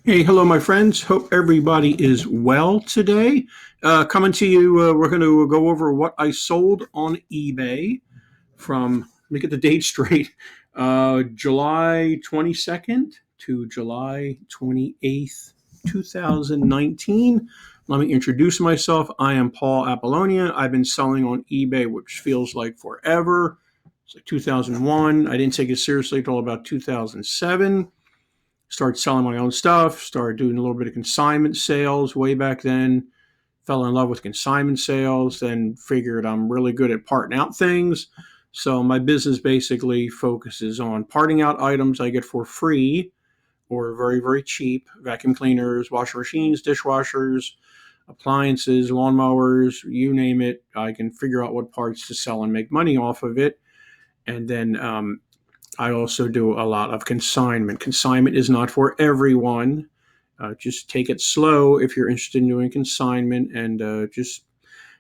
Hey, hello, my friends. Hope everybody is well today. Coming to you, we're going to go over what I sold on eBay from, let me get the date straight, July 22nd to July 28th, 2019. Let me introduce myself. I am Paul Apollonia. I've been selling on eBay, which feels like forever. It's like 2001. I didn't take it seriously until about 2007. Started selling my own stuff, started doing a little bit of consignment sales way back then. Fell in love with consignment sales, then figured I'm really good at parting out things. So my business basically focuses on parting out items I get for free or very, very cheap: vacuum cleaners, washing machines, dishwashers, appliances, lawnmowers, you name it. I can figure out what parts to sell and make money off of it. And then I also do a lot of consignment. Consignment is not for everyone. Just take it slow if you're interested in doing consignment, and just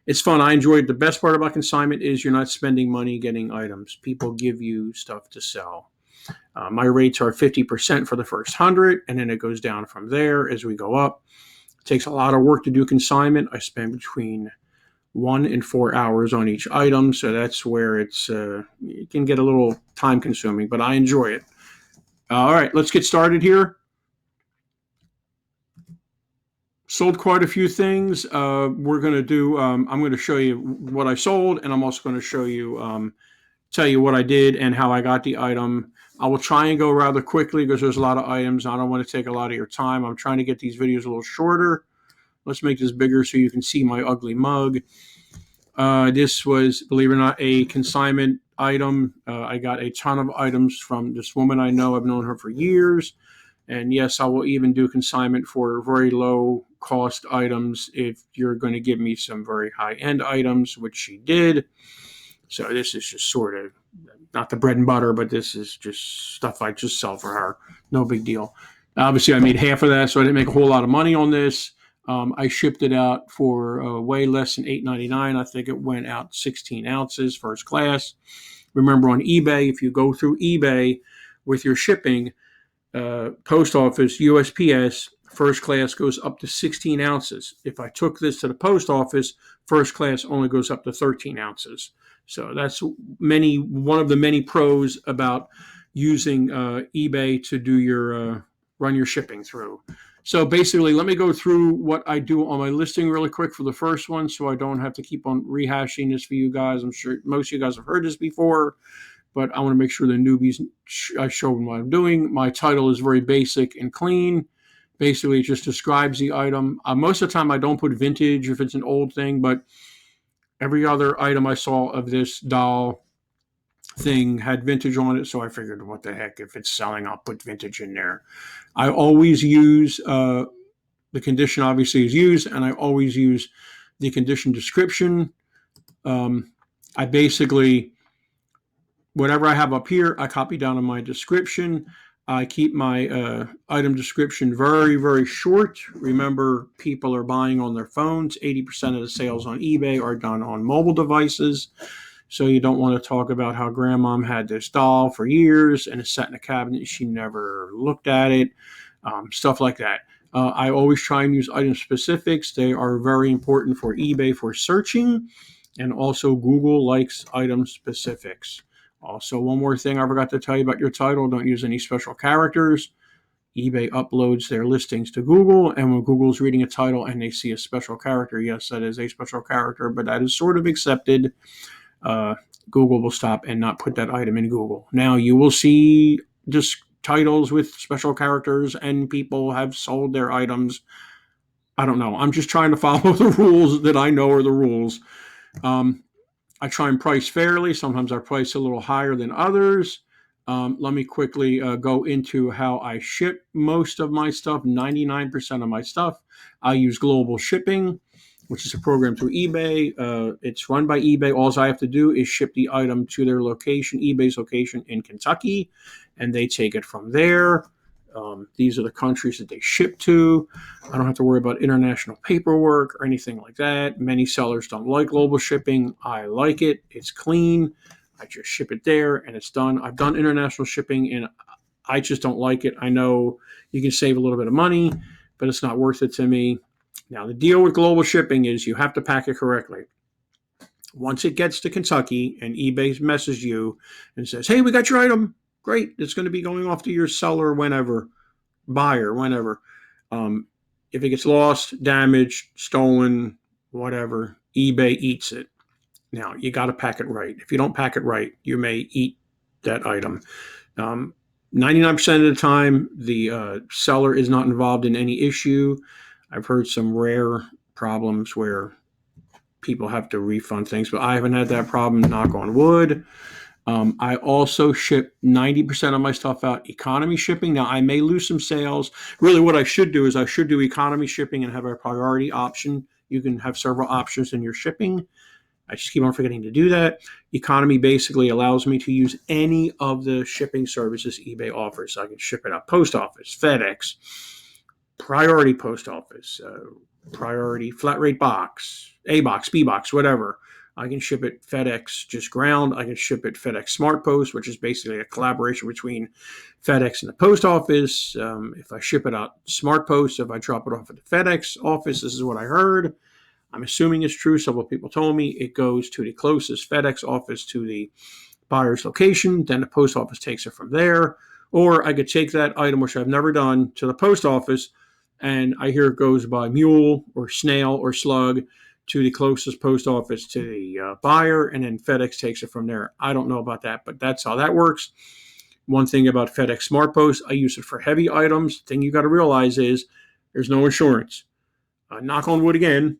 it's fun. I enjoyed the best part about consignment is you're not spending money getting items. People give you stuff to sell. My rates are 50% for the first 100, and then it goes down from there as we go up. It takes a lot of work to do consignment. I spend between 1 and 4 hours on each item, so that's where it can get a little time consuming, but I enjoy it. All right, let's get started here. Sold quite a few things. We're going to do, I'm going to show you what I sold, and I'm also going to show you, tell you what I did and how I got the item. I will try and go rather quickly because there's a lot of items. I don't want to take a lot of your time. I'm trying to get these videos a little shorter. Let's make this bigger so you can see my ugly mug. This was, believe it or not, a consignment item. I got a ton of items from this woman I know. I've known her for years. And yes, I will even do consignment for very low cost items if you're going to give me some very high end items, which she did. So this is just sort of not the bread and butter, but this is just stuff I just sell for her. No big deal. Obviously, I made half of that, so I didn't make a whole lot of money on this. I shipped it out for way less than $8.99. I think it went out 16 ounces, first class. Remember, on eBay, if you go through eBay with your shipping, post office, USPS, first class goes up to 16 ounces. If I took this to the post office, first class only goes up to 13 ounces. So that's one of the many pros about using eBay to do your run your shipping through. So basically, let me go through what I do on my listing really quick for the first one so I don't have to keep on rehashing this for you guys. I'm sure most of you guys have heard this before, but I want to make sure the newbies, I show them what I'm doing. My title is very basic and clean. Basically, it just describes the item. Most of the time, I don't put vintage if it's an old thing, but every other item I saw of this doll thing had vintage on it, so I figured, what the heck, if it's selling, I'll put vintage in there. I always use the condition obviously is used, and I always use the condition description. I basically, whatever I have up here, I copy down in my description. I keep my item description very, very short. Remember, people are buying on their phones. 80% of the sales on eBay are done on mobile devices. So you don't want to talk about how grandmom had this doll for years and it's sat in a cabinet. She never looked at it. Stuff like that. I always try and use item specifics. They are very important for eBay for searching. And also Google likes item specifics. Also, one more thing I forgot to tell you about your title. Don't use any special characters. eBay uploads their listings to Google, and when Google's reading a title and they see a special character, yes, that is a special character, but that is sort of accepted. Google will stop and not put that item in Google. Now, you will see just titles with special characters, and people have sold their items. I don't know. I'm just trying to follow the rules that I know are the rules. I try and price fairly. Sometimes I price a little higher than others. Let me quickly go into how I ship most of my stuff. 99% of my stuff, I use global shipping, which is a program through eBay. It's run by eBay. All I have to do is ship the item to their location, eBay's location in Kentucky, and they take it from there. These are the countries that they ship to. I don't have to worry about international paperwork or anything like that. Many sellers don't like global shipping. I like it. It's clean. I just ship it there and it's done. I've done international shipping in I just don't like it. I know you can save a little bit of money, but it's not worth it to me. Now, the deal with global shipping is you have to pack it correctly. Once it gets to Kentucky and eBay messages you and says, hey, we got your item. Great. It's going to be going off to your seller whenever, buyer whenever. If it gets lost, damaged, stolen, whatever, eBay eats it. Now, you got to pack it right. If you don't pack it right, you may eat that item. 99% of the time, the seller is not involved in any issue. I've heard some rare problems where people have to refund things, but I haven't had that problem, knock on wood. I also ship 90% of my stuff out economy shipping. Now, I may lose some sales. Really, what I should do is I should do economy shipping and have a priority option. You can have several options in your shipping. I just keep on forgetting to do that. Economy basically allows me to use any of the shipping services eBay offers. I can ship it out post office, FedEx, priority post office, priority flat rate box, A box, B box, whatever. I can ship it FedEx just ground. I can ship it FedEx Smart Post, which is basically a collaboration between FedEx and the post office. If I ship it out Smart Post, if I drop it off at the FedEx office, this is what I heard. I'm assuming it's true. Several people told me it goes to the closest FedEx office to the buyer's location. Then the post office takes it from there. Or I could take that item, which I've never done, to the post office, and I hear it goes by mule or snail or slug to the closest post office to the buyer, and then FedEx takes it from there. I don't know about that, but that's how that works. One thing about FedEx Smart Post, I use it for heavy items. The thing you got to realize is there's no insurance. Knock on wood again,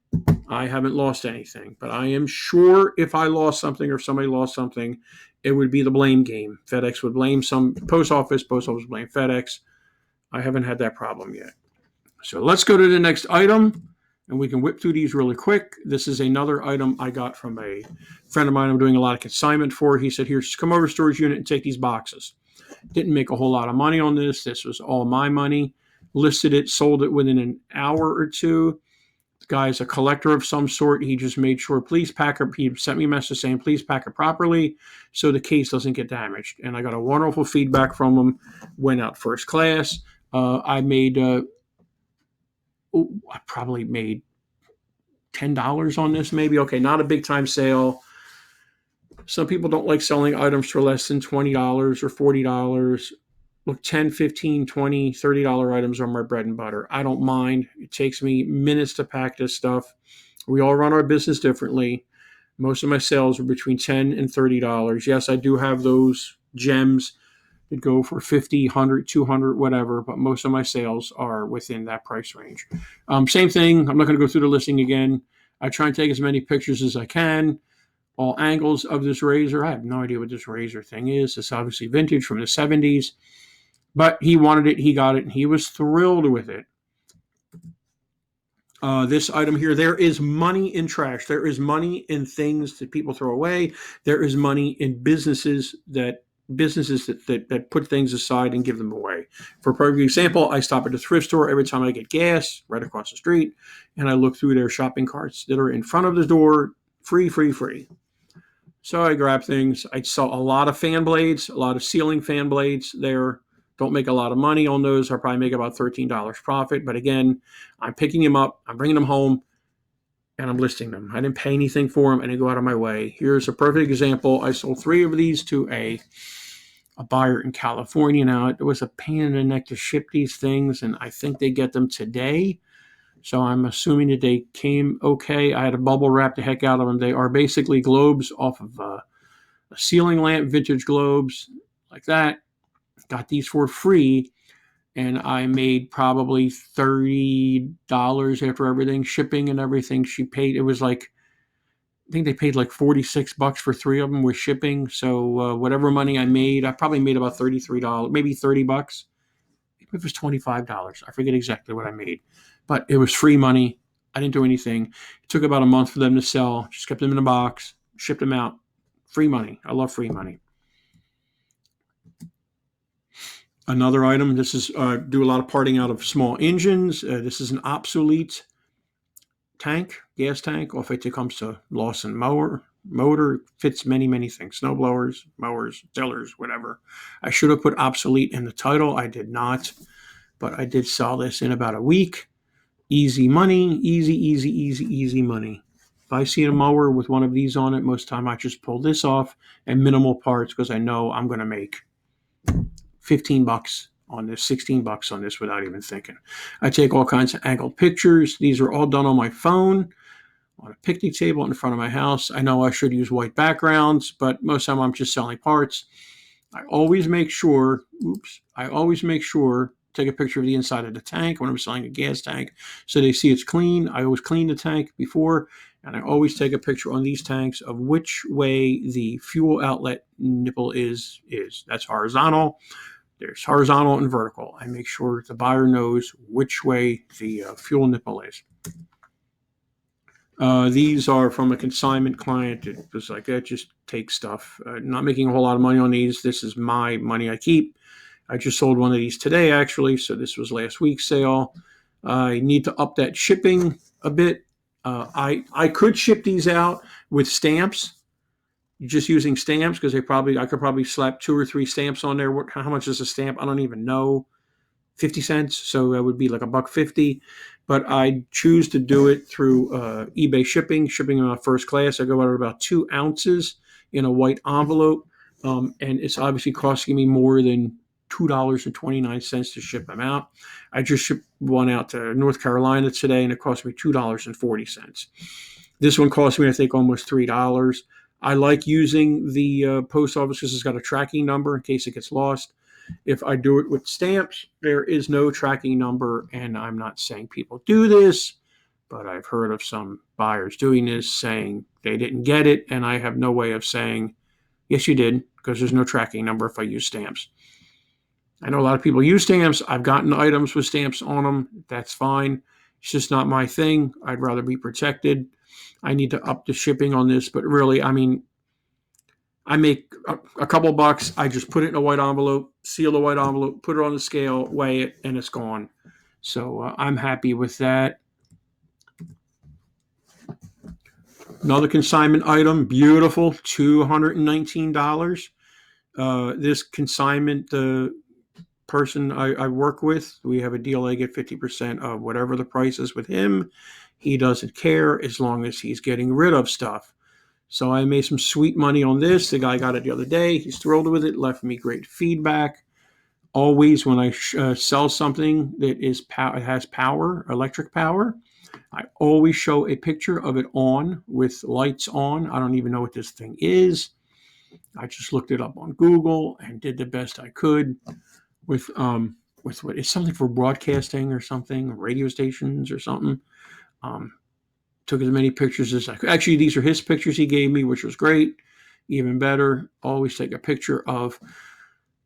I haven't lost anything, but I am sure if I lost something or somebody lost something, it would be the blame game. FedEx would blame some post office would blame FedEx. I haven't had that problem yet. So let's go to the next item, and we can whip through these really quick. This is another item I got from a friend of mine I'm doing a lot of consignment for. He said, here, just come over to storage unit and take these boxes. Didn't make a whole lot of money on this. This was all my money. Listed it, sold it within an hour or two. The guy's a collector of some sort. He just made sure, please pack it. He sent me a message saying, please pack it properly so the case doesn't get damaged. And I got a wonderful feedback from him. Went out first class. I probably made $10 on this, maybe. Okay, not a big time sale. Some people don't like selling items for less than $20 or $40. Look, $10, $15, $20, $30 items are my bread and butter. I don't mind. It takes me minutes to pack this stuff. We all run our business differently. Most of my sales are between $10 and $30. Yes, I do have those gems that go for $50, $100, $200, whatever, but most of my sales are within that price range. Same thing. I'm not going to go through the listing again. I try and take as many pictures as I can. All angles of this razor. I have no idea what this razor thing is. It's obviously vintage from the 70s. But he wanted it, he got it, and he was thrilled with it. This item here, there is money in trash. There is money in things that people throw away. There is money in businesses that put things aside and give them away. For a perfect example, I stop at a thrift store every time I get gas right across the street, and I look through their shopping carts that are in front of the door, free. So I grab things. I sell a lot of fan blades, a lot of ceiling fan blades there. Don't make a lot of money on those. I'll probably make about $13 profit. But again, I'm picking them up, I'm bringing them home, and I'm listing them. I didn't pay anything for them. I didn't go out of my way. Here's a perfect example. I sold 3 of these to a buyer in California. Now, it was a pain in the neck to ship these things, and I think they get them today. So I'm assuming that they came okay. I had to bubble wrap the heck out of them. They are basically globes off of a ceiling lamp, vintage globes like that. Got these for free, and I made probably $30 after everything, shipping and everything. She paid, it was like, I think they paid like $46 for 3 of them with shipping. So whatever money I made, I probably made about $33, maybe $30. Maybe it was $25. I forget exactly what I made, but it was free money. I didn't do anything. It took about a month for them to sell. Just kept them in a box, shipped them out. Free money. I love free money. Another item, this is do a lot of parting out of small engines. This is an obsolete tank, gas tank, or if it comes to Lawson mower. Motor fits many, many things. Snow blowers, mowers, tillers, whatever. I should have put obsolete in the title. I did not, but I did sell this in about a week. Easy money, easy money. If I see a mower with one of these on it, most of the time I just pull this off and minimal parts because I know I'm going to make $15 on this, $16 on this without even thinking. I take all kinds of angled pictures. These are all done on my phone on a picnic table in front of my house. I know I should use white backgrounds, but most of the time I'm just selling parts. I always make sure, take a picture of the inside of the tank when I'm selling a gas tank so they see it's clean. I always clean the tank before, and I always take a picture on these tanks of which way the fuel outlet nipple is. That's horizontal. There's horizontal and vertical. I make sure the buyer knows which way the fuel nipple is. These are from a consignment client. It was like, just take stuff. Not making a whole lot of money on these. This is my money I keep. I just sold one of these today, actually. So this was last week's sale. I need to up that shipping a bit. I could ship these out with stamps, just using stamps, because I could probably slap 2 or 3 stamps on there. How much is a stamp? I don't even know. 50 cents. So that would be like $1.50. But I choose to do it through eBay shipping in first class. I go out at about 2 ounces in a white envelope. And it's obviously costing me more than $2.29 to ship them out. I just shipped one out to North Carolina today, and it cost me $2.40. This one cost me, I think, almost $3. I like using the post office because it's got a tracking number in case it gets lost. If I do it with stamps, there is no tracking number, and I'm not saying people do this, but I've heard of some buyers doing this, saying they didn't get it, and I have no way of saying, yes, you did, because there's no tracking number if I use stamps. I know a lot of people use stamps. I've gotten items with stamps on them. That's fine. It's just not my thing. I'd rather be protected. I need to up the shipping on this, but really, I mean, I make a couple bucks. I just put it in a white envelope, seal the white envelope, put it on the scale, weigh it, and it's gone. So I'm happy with that. Another consignment item, beautiful, $219. This consignment person I work with, we have a deal. I get 50% of whatever the price is with him. He doesn't care as long as he's getting rid of stuff. So I made some sweet money on this. The guy got it the other day. He's thrilled with it, left me great feedback. Always when I sell something that has power, electric power, I always show a picture of it on with lights on. I don't even know what this thing is. I just looked it up on Google and did the best I could with what it's something for broadcasting or something, radio stations or something. Took as many pictures as I could. Actually, these are his pictures he gave me, which was great. Even better, always take a picture of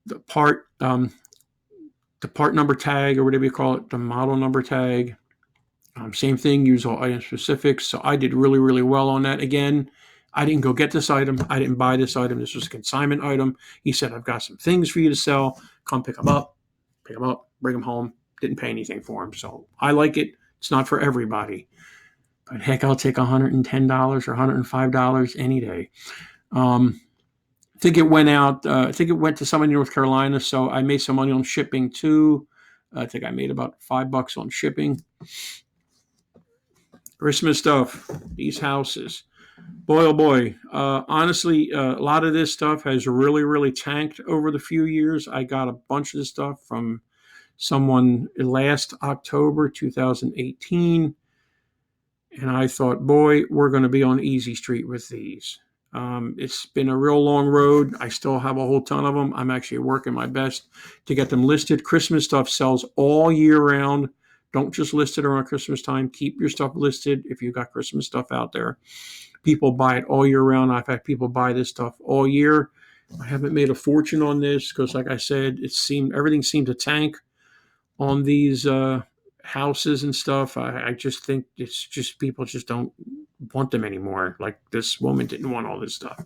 the part number tag or whatever you call it, the model number tag. Same thing, use all item specifics. So I did really, really well on that. Again, I didn't go get this item. I didn't buy this item. This was a consignment item. He said, I've got some things for you to sell. Come pick them up, bring them home. Didn't pay anything for them. So I like it. It's not for everybody. But heck, I'll take $110 or $105 any day. I think it went out. I think it went to someone in North Carolina, so I made some money on shipping too. I think I made about $5 on shipping. Christmas stuff. These houses. Boy, oh boy. Honestly, a lot of this stuff has really, really tanked over the few years. I got a bunch of this stuff from someone last October 2018. And I thought, boy, we're going to be on easy street with these. It's been a real long road. I still have a whole ton of them. I'm actually working my best to get them listed. Christmas stuff sells all year round. Don't just list it around Christmas time. Keep your stuff listed if you've got Christmas stuff out there. People buy it all year round. I've had people buy this stuff all year. I haven't made a fortune on this because, like I said, everything seemed to tank on these houses and stuff. I just think it's just people just don't want them anymore. Like this woman didn't want all this stuff.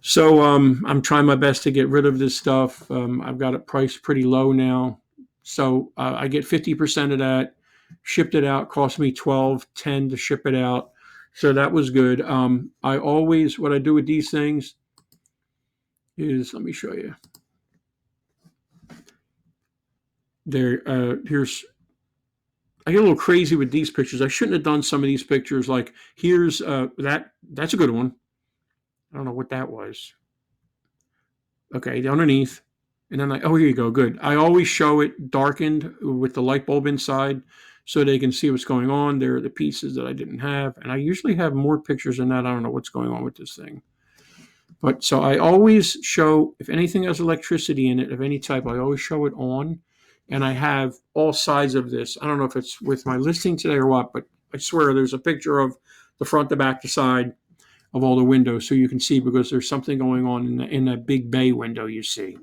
So I'm trying my best to get rid of this stuff. I've got it priced pretty low now. So I get 50% of that, shipped it out, cost me $12.10 to ship it out. So that was good. What I do with these things is, let me show you. I get a little crazy with these pictures. I shouldn't have done some of these pictures. Like here's that's a good one. I don't know what that was. Okay, underneath. And then here you go. Good. I always show it darkened with the light bulb inside so they can see what's going on. There are the pieces that I didn't have. And I usually have more pictures than that. I don't know what's going on with this thing. But so I always show, if anything has electricity in it of any type, I always show it on. And I have all sides of this. I don't know if it's with my listing today or what, but I swear there's a picture of the front, the back, the side of all the windows so you can see, because there's something going on in that big bay window you see.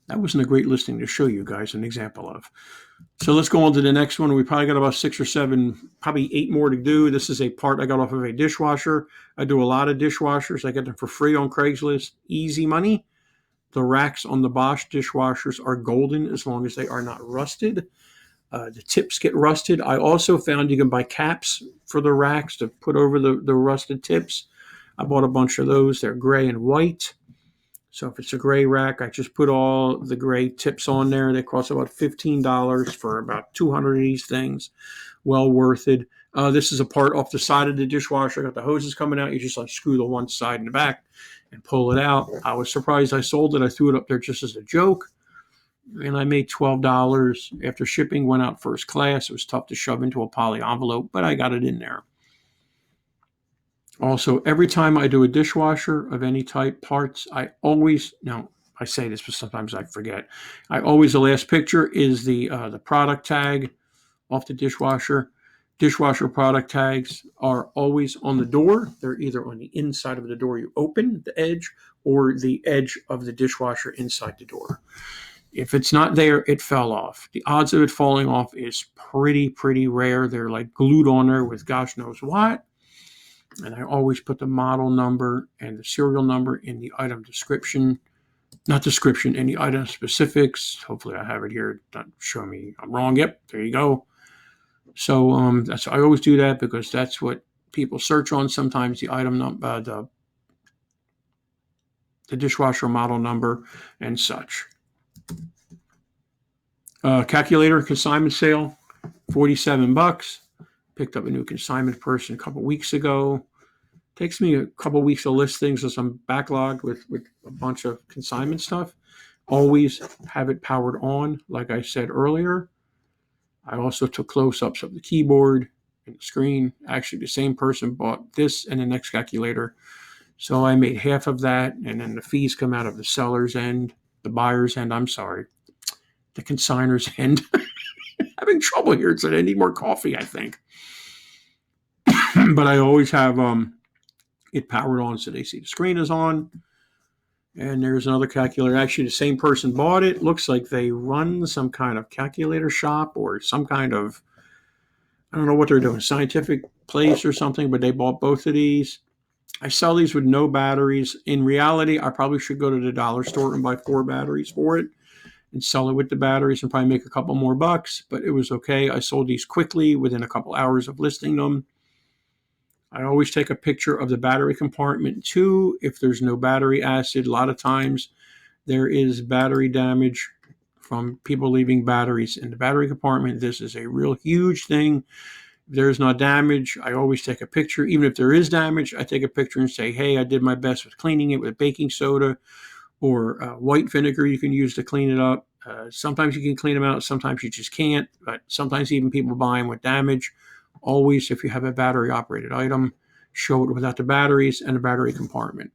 That wasn't a great listing to show you guys an example of. So let's go on to the next one. We probably got about 6 or 7, probably 8 more to do. This is a part I got off of a dishwasher. I do a lot of dishwashers. I get them for free on Craigslist. Easy money. The racks on the Bosch dishwashers are golden as long as they are not rusted. The tips get rusted. I also found you can buy caps for the racks to put over the rusted tips. I bought a bunch of those. They're gray and white. So if it's a gray rack, I just put all the gray tips on there. They cost about $15 for about 200 of these things. Well worth it. This is a part off the side of the dishwasher. I got the hoses coming out. You just unscrew the one side and the back and pull it out. I was surprised I sold it. I threw it up there just as a joke. And I made $12 after shipping. Went out first class. It was tough to shove into a poly envelope, but I got it in there. Also, every time I do a dishwasher of any type, parts, I say this, but sometimes I forget. The last picture is the product tag off the dishwasher. Dishwasher product tags are always on the door. They're either on the inside of the door you open, the edge, or the edge of the dishwasher inside the door. If it's not there, it fell off. The odds of it falling off is pretty rare. They're like glued on there with gosh knows what. And I always put the model number and the serial number in the item description. Not description, in the item specifics. Hopefully I have it here. Don't show me I'm wrong. Yep, there you go. So I always do that because that's what people search on sometimes, the item number, the dishwasher model number and such. Calculator consignment sale, $47. Picked up a new consignment person a couple weeks ago. Takes me a couple weeks to list things as I'm backlogged with a bunch of consignment stuff. Always have it powered on, like I said earlier. I also took close-ups of the keyboard and the screen. Actually, the same person bought this and the next calculator. So I made half of that, and then the fees come out of the seller's end, the buyer's end, the consignor's end. Having trouble here today. I need more coffee, I think. But I always have it powered on so they see the screen is on. And there's another calculator. Actually, the same person bought it. Looks like they run some kind of calculator shop or some kind of, I don't know what they're doing, scientific place or something, but they bought both of these. I sell these with no batteries. In reality, I probably should go to the dollar store and buy 4 batteries for it and sell it with the batteries and probably make a couple more bucks, but it was okay. I sold these quickly within a couple hours of listing them. I always take a picture of the battery compartment too. If there's no battery acid, a lot of times there is battery damage from people leaving batteries in the battery compartment. This is a real huge thing. If there's no damage, I always take a picture. Even if there is damage, I take a picture and say, hey, I did my best with cleaning it with baking soda or white vinegar you can use to clean it up. Sometimes you can clean them out. Sometimes you just can't. But sometimes even people buy them with damage. Always, if you have a battery-operated item, show it without the batteries and the battery compartment.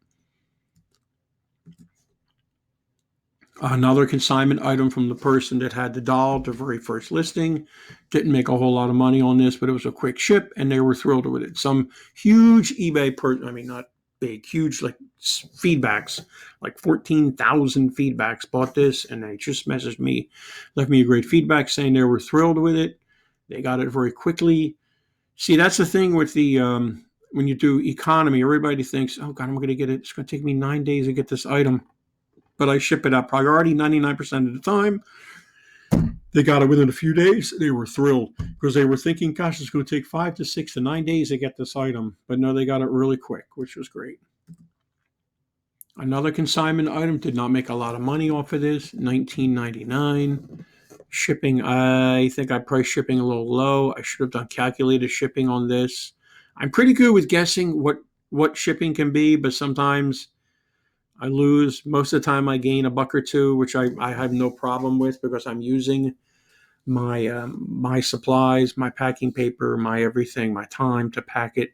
Another consignment item from the person that had the doll, the very first listing. Didn't make a whole lot of money on this, but it was a quick ship, and they were thrilled with it. Some huge eBay not big, huge, like feedbacks, like 14,000 feedbacks bought this, and they just messaged me, left me a great feedback saying they were thrilled with it. They got it very quickly. See, that's the thing with the when you do economy, everybody thinks, oh God, I'm going to get it. It's going to take me 9 days to get this item. But I ship it out priority 99% of the time. They got it within a few days. They were thrilled because they were thinking, gosh, it's going to take 5 to 6 to 9 days to get this item. But no, they got it really quick, which was great. Another consignment item, did not make a lot of money off of this, $19.99. Shipping, I think I priced shipping a little low. I should have done calculated shipping on this. I'm pretty good with guessing what shipping can be, but sometimes I lose. Most of the time I gain a buck or two, which I have no problem with because I'm using my supplies, my packing paper, my everything, my time to pack it.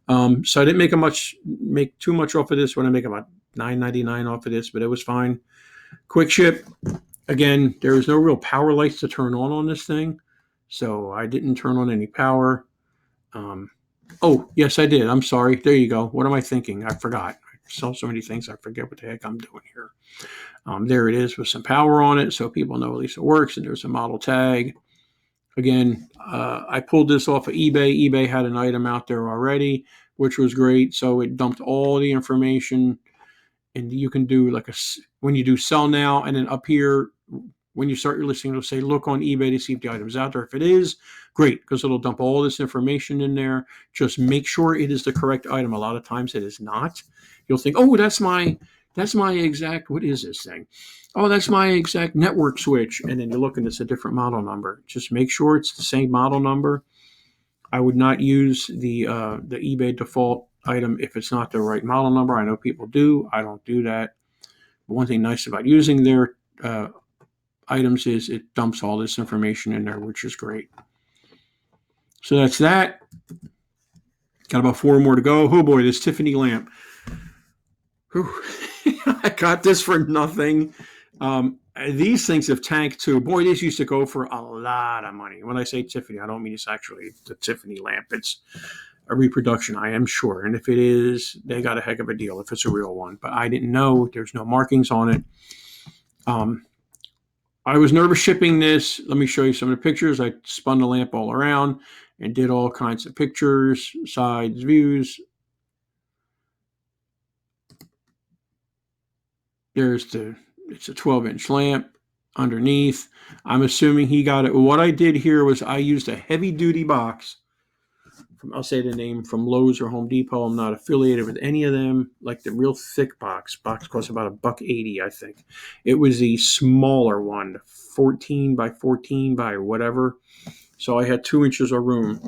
So I didn't make too much off of this when I make about $9.99 off of this, but it was fine. Quick ship. Again, there is no real power lights to turn on this thing, so I didn't turn on any power. Oh, yes, I did. I'm sorry. There you go. What am I thinking? I forgot. I saw so many things. I forget what the heck I'm doing here. There it is with some power on it, so people know at least it works, and there's a model tag. Again, I pulled this off of eBay. eBay had an item out there already, which was great, so it dumped all the information. And you can do when you do sell now, and then up here, when you start your listing, it'll say, look on eBay to see if the item's out there. If it is, great, because it'll dump all this information in there. Just make sure it is the correct item. A lot of times it is not. You'll think, oh, that's my exact, what is this thing? Oh, that's my exact network switch. And then you look and it's a different model number. Just make sure it's the same model number. I would not use the eBay default item if it's not the right model number. I know people do. I don't do that. But one thing nice about using their items is it dumps all this information in there, which is great. So that's that. Got about 4 more to go. Oh boy, this Tiffany lamp. I got this for nothing. These things have tanked too. Boy, these used to go for a lot of money. When I say Tiffany, I don't mean it's actually the Tiffany lamp. It's a reproduction, I am sure. And if it is, they got a heck of a deal if it's a real one. But I didn't know. There's no markings on it. I was nervous shipping this. Let me show you some of the pictures. I spun the lamp all around and did all kinds of pictures, sides, views. It's a 12-inch lamp underneath. I'm assuming he got it. What I did here was I used a heavy-duty box. I'll say the name, from Lowe's or Home Depot. I'm not affiliated with any of them. Like the real thick box. Box costs about $1.80, I think. It was the smaller one, 14 by 14 by whatever. So I had 2 inches of room.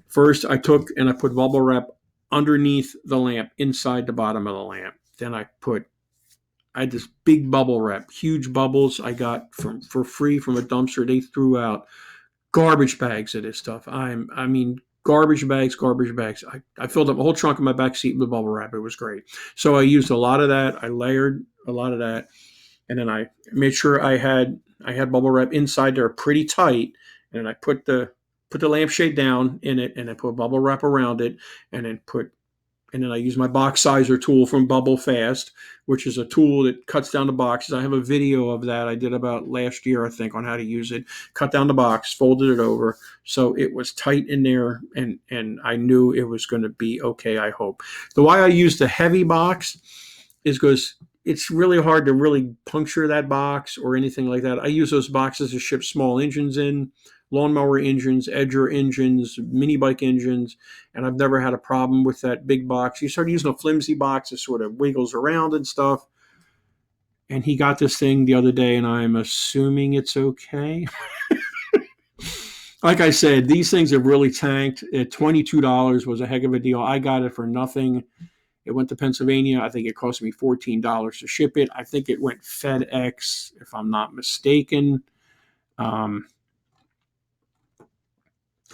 First, I took and I put bubble wrap underneath the lamp, inside the bottom of the lamp. Then I had this big bubble wrap, huge bubbles I got for free from a dumpster. They threw out garbage bags of this stuff. I mean, garbage bags. I filled up a whole trunk in my back seat with bubble wrap. It was great. So I used a lot of that. I layered a lot of that. And then I made sure I had bubble wrap inside there pretty tight. And I put the lampshade down in it, and I put bubble wrap around it, and then I use my box sizer tool from Bubble Fast, which is a tool that cuts down the boxes. I have a video of that I did about last year, I think, on how to use it. Cut down the box, folded it over, so it was tight in there, and I knew it was going to be okay, I hope. The why I used the heavy box is because it's really hard to really puncture that box or anything like that. I use those boxes to ship small engines in, lawnmower engines, edger engines, mini bike engines, and I've never had a problem with that big box. You start using a flimsy box, it sort of wiggles around and stuff. And he got this thing the other day, and I'm assuming it's okay. Like I said, these things have really tanked. At $22 was a heck of a deal. I got it for nothing. It went to Pennsylvania. I think it cost me $14 to ship it. I think it went FedEx, if I'm not mistaken.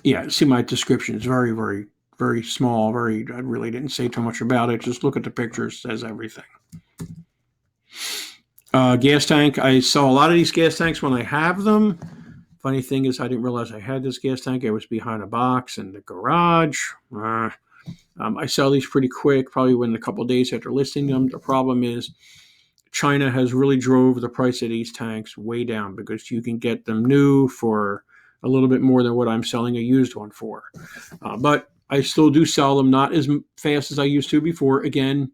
Yeah, see my description. It's very, very, very small. I really didn't say too much about it. Just look at the pictures. It says everything. Gas tank. I saw a lot of these gas tanks when I have them. Funny thing is, I didn't realize I had this gas tank. It was behind a box in the garage. I sell these pretty quick, probably within a couple of days after listing them. The problem is China has really drove the price of these tanks way down because you can get them new for a little bit more than what I'm selling a used one for. But I still do sell them, not as fast as I used to before. Again,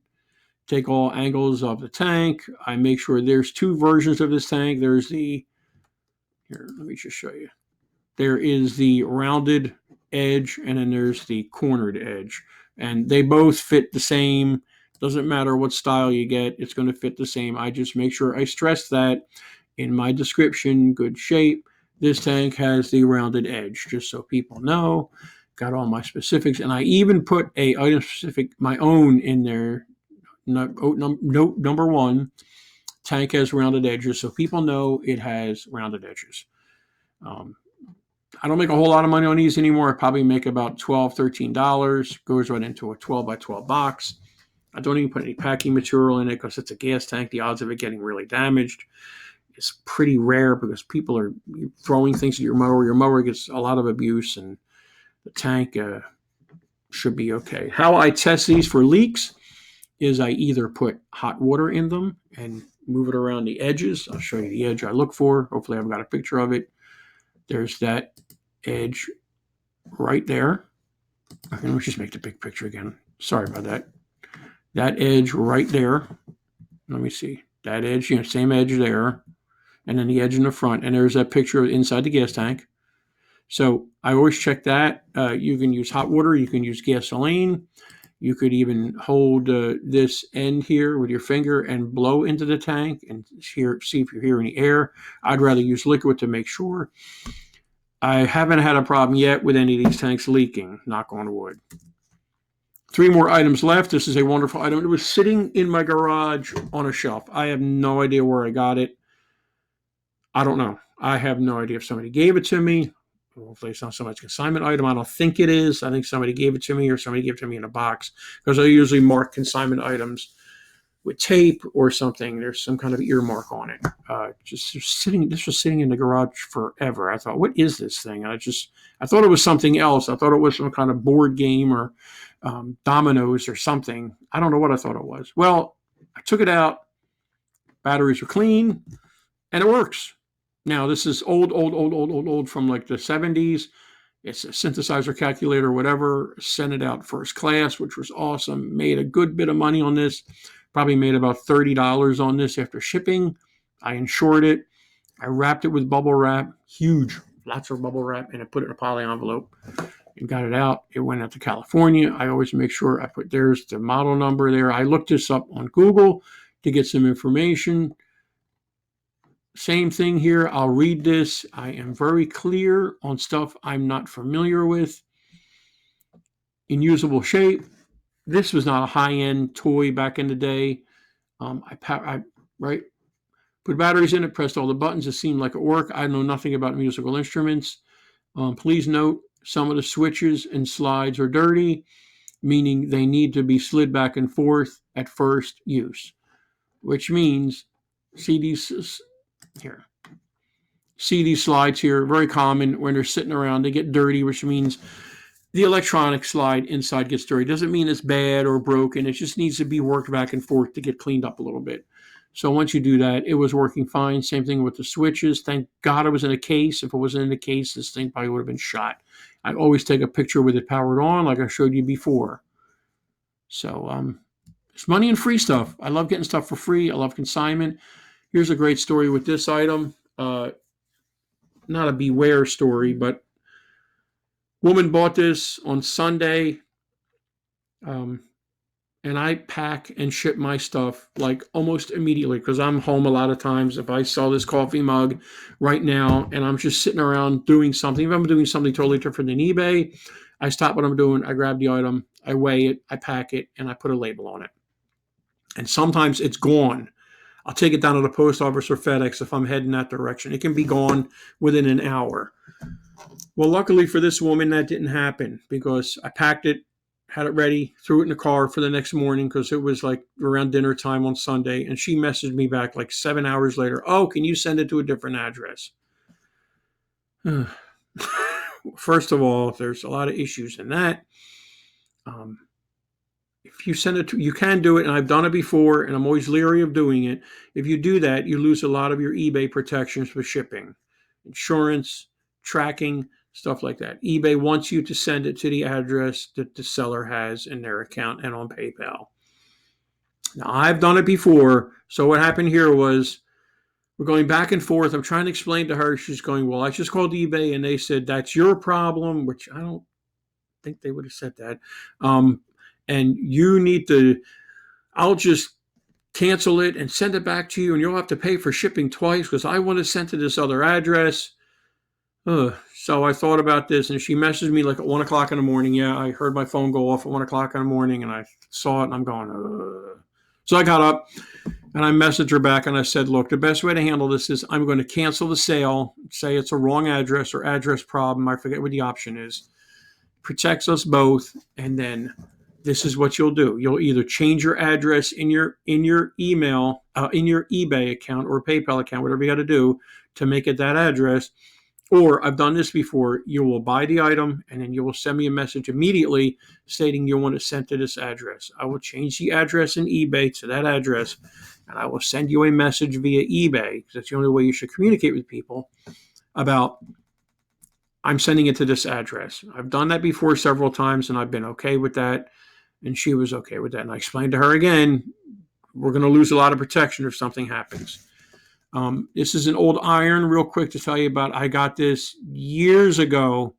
take all angles of the tank. I make sure there's 2 versions of this tank. There's the Here, let me just show you. There is the rounded edge, and then there's the cornered edge. And they both fit the same. Doesn't matter what style you get, it's going to fit the same. I just make sure I stress that in my description, good shape. This tank has the rounded edge, just so people know. Got all my specifics, and I even put a item specific, my own, in there. Note number 1, tank has rounded edges, so people know it has rounded edges. I don't make a whole lot of money on these anymore. I probably make about $12, $13. Goes right into a 12 by 12 box. I don't even put any packing material in it because it's a gas tank. The odds of it getting really damaged is pretty rare because people are throwing things at your mower. Your mower gets a lot of abuse, and the tank should be okay. How I test these for leaks is I either put hot water in them and move it around the edges. I'll show you the edge I look for. Hopefully I've got a picture of it. There's that edge right there. Okay, let's just make the big picture again. Sorry about that. That edge right there. Let me see. That edge, same edge there. And then the edge in the front. And there's that picture inside the gas tank. So I always check that. You can use hot water. You can use gasoline. You could even hold this end here with your finger and blow into the tank and see if you hear any air. I'd rather use liquid to make sure. I haven't had a problem yet with any of these tanks leaking, knock on wood. 3 more items left. This is a wonderful item. It was sitting in my garage on a shelf. I have no idea where I got it. I don't know. I have no idea if somebody gave it to me. Hopefully it's not somebody's consignment item. I don't think it is. I think somebody gave it to me, or somebody gave it to me in a box, because I usually mark consignment items with tape or something. There's some kind of earmark on it. This was sitting in the garage forever. I thought, what is this thing? And I thought it was something else. I thought it was some kind of board game or dominoes or something. I don't know what I thought it was. Well, I took it out. Batteries were clean, and it works. Now, this is old from like the 70s. It's a synthesizer calculator or whatever. Sent it out first class, which was awesome. Made a good bit of money on this. Probably made about $30 on this after shipping. I insured it. I wrapped it with bubble wrap, huge, lots of bubble wrap, and I put it in a poly envelope and got it out. It went out to California. I always make sure I put, there's the model number there. I looked this up on Google to get some information. Same thing here. I'll read this. I am very clear on stuff I'm not familiar with. In usable shape. This was not a high-end toy back in the day. I put batteries in it, pressed all the buttons. It seemed like it worked. I know nothing about musical instruments. Please note, some of the switches and slides are dirty, meaning they need to be slid back and forth at first use, which means see these slides here, very common when they're sitting around. They get dirty, which means the electronic slide inside gets dirty. Doesn't mean it's bad or broken. It just needs to be worked back and forth to get cleaned up a little bit. So once you do that, it was working fine. Same thing with the switches. Thank God it was in a case. If it wasn't in a case, this thing probably would have been shot. I always take a picture with it powered on, like I showed you before. So it's money and free stuff. I love getting stuff for free. I love consignment. Here's a great story with this item. Not a beware story, but woman bought this on Sunday, and I pack and ship my stuff like almost immediately because I'm home a lot of times. If I saw this coffee mug right now and I'm just sitting around doing something, if I'm doing something totally different than eBay, I stop what I'm doing, I grab the item, I weigh it, I pack it, and I put a label on it. And sometimes it's gone. I'll take it down to the post office or FedEx if I'm heading that direction. It can be gone within an hour. Well, luckily for this woman, that didn't happen because I packed it, had it ready, threw it in the car for the next morning because it was like around dinner time on Sunday. And she messaged me back like 7 hours later. Oh, can you send it to a different address? First of all, there's a lot of issues in that. If you send it to, you can do it, and I've done it before, and I'm always leery of doing it. If you do that, you lose a lot of your eBay protections for shipping, insurance, tracking, stuff like that. eBay wants you to send it to the address that the seller has in their account and on PayPal. Now, I've done it before. So what happened here was We're going back and forth. I'm trying to explain to her. She's going, well, I just called eBay and they said that's your problem, which I don't think they would have said that. And you need to, I'll just cancel it and send it back to you, and you'll have to pay for shipping twice because I want to send to this other address. So I thought about this, and she messaged me like at 1 o'clock in the morning. Yeah, I heard my phone go off at 1 o'clock in the morning, and I saw it, and I'm going, So I got up, and I messaged her back, and I said, look, the best way to handle this is I'm going to cancel the sale, say it's a wrong address or address problem. I forget what the option is. Protects us both, and then this is what you'll do. You'll either change your address in your email, in your eBay account or PayPal account, whatever you got to do to make it that address. Or I've done this before. You will buy the item and then you will send me a message immediately stating you want to send to this address. I will change the address in eBay to that address, and I will send you a message via eBay, because that's the only way you should communicate with people about I'm sending it to this address. I've done that before several times, and I've been okay with that. And she was okay with that. And I explained to her again, we're going to lose a lot of protection if something happens. This is an old iron, real quick to tell you about. I got this years ago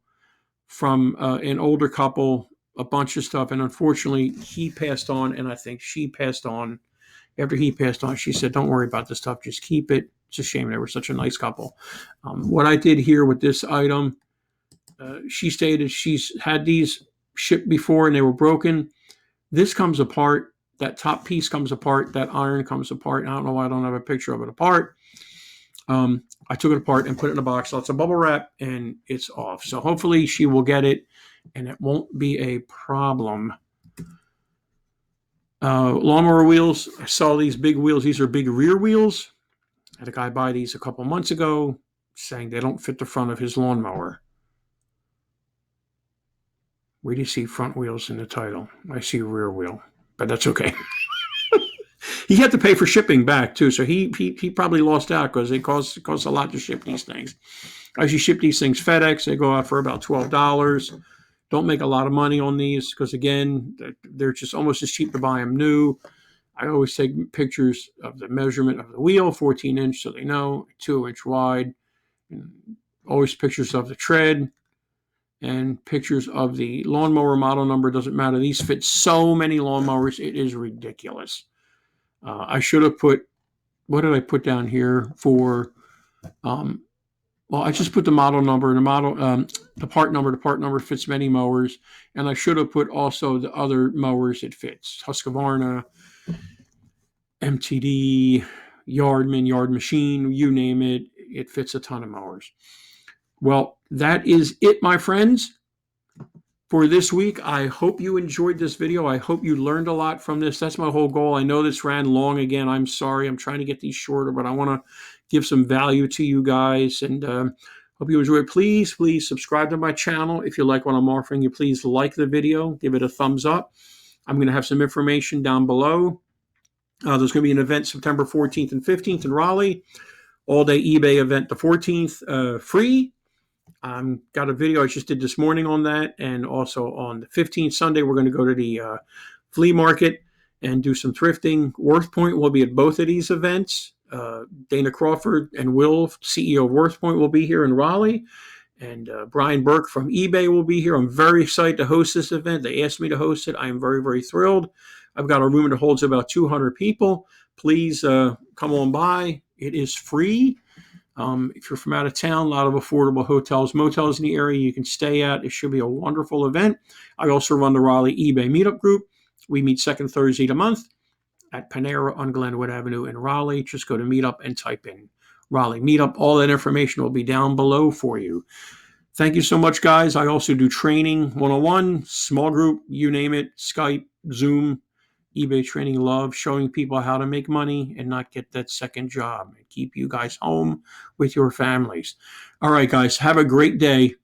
from an older couple, a bunch of stuff. And unfortunately, he passed on, and I think she passed on. After he passed on, she said, don't worry about this stuff. Just keep it. It's a shame. They were such a nice couple. What I did here with this item, she stated she's had these shipped before and they were broken. This comes apart. That top piece comes apart. That iron comes apart. I don't know why I don't have a picture of it apart. I took it apart and put it in a box. So it's a bubble wrap and it's off. So hopefully she will get it and it won't be a problem. Lawnmower wheels. I saw these big wheels. These are big rear wheels. I had a guy buy these a couple months ago saying they don't fit the front of his lawnmower. Where do you see front wheels in the title? I see rear wheel, but that's okay. He had to pay for shipping back too, so he probably lost out because it costs a lot to ship these things. I usually ship these things FedEx. They go out for about $12. Don't make a lot of money on these because again, they're just almost as cheap to buy them new. I always take pictures of the measurement of the wheel, 14 inch, so they know, 2 inch wide. And always pictures of the tread. And pictures of the lawnmower model number. Doesn't matter. These fit so many lawnmowers. It is ridiculous. I should have put, what did I put down here for, well, I just put the model number and the part number. The part number fits many mowers. And I should have put also the other mowers it fits. Husqvarna, MTD, Yardman, Yard Machine, you name it. It fits a ton of mowers. Well, that is it, my friends, for this week. I hope you enjoyed this video. I hope you learned a lot from this. That's my whole goal. I know this ran long again. I'm sorry. I'm trying to get these shorter, but I want to give some value to you guys, and hope you enjoy it. Please subscribe to my channel. If you like what I'm offering you, please like the video. Give it a thumbs up. I'm going to have some information down below. There's going to be an event September 14th and 15th in Raleigh. All-day eBay event the 14th, free. Got a video I just did this morning on that. And also on the 15th, Sunday, we're going to go to the flea market and do some thrifting. WorthPoint will be at both of these events. Dana Crawford and Will, CEO of WorthPoint, will be here in Raleigh. And Brian Burke from eBay will be here. I'm very excited to host this event. They asked me to host it. I am very, very thrilled. I've got a room that holds about 200 people. Please come on by. It is free. If you're from out of town, a lot of affordable hotels, motels in the area you can stay at. It should be a wonderful event. I also run the Raleigh eBay Meetup Group. We meet second Thursday of the month at Panera on Glenwood Avenue in Raleigh. Just go to Meetup and type in Raleigh Meetup. All that information will be down below for you. Thank you so much, guys. I also do training, one-on-one, small group, you name it, Skype, Zoom, eBay training. Love showing people how to make money and not get that second job and keep you guys home with your families. All right, guys, have a great day.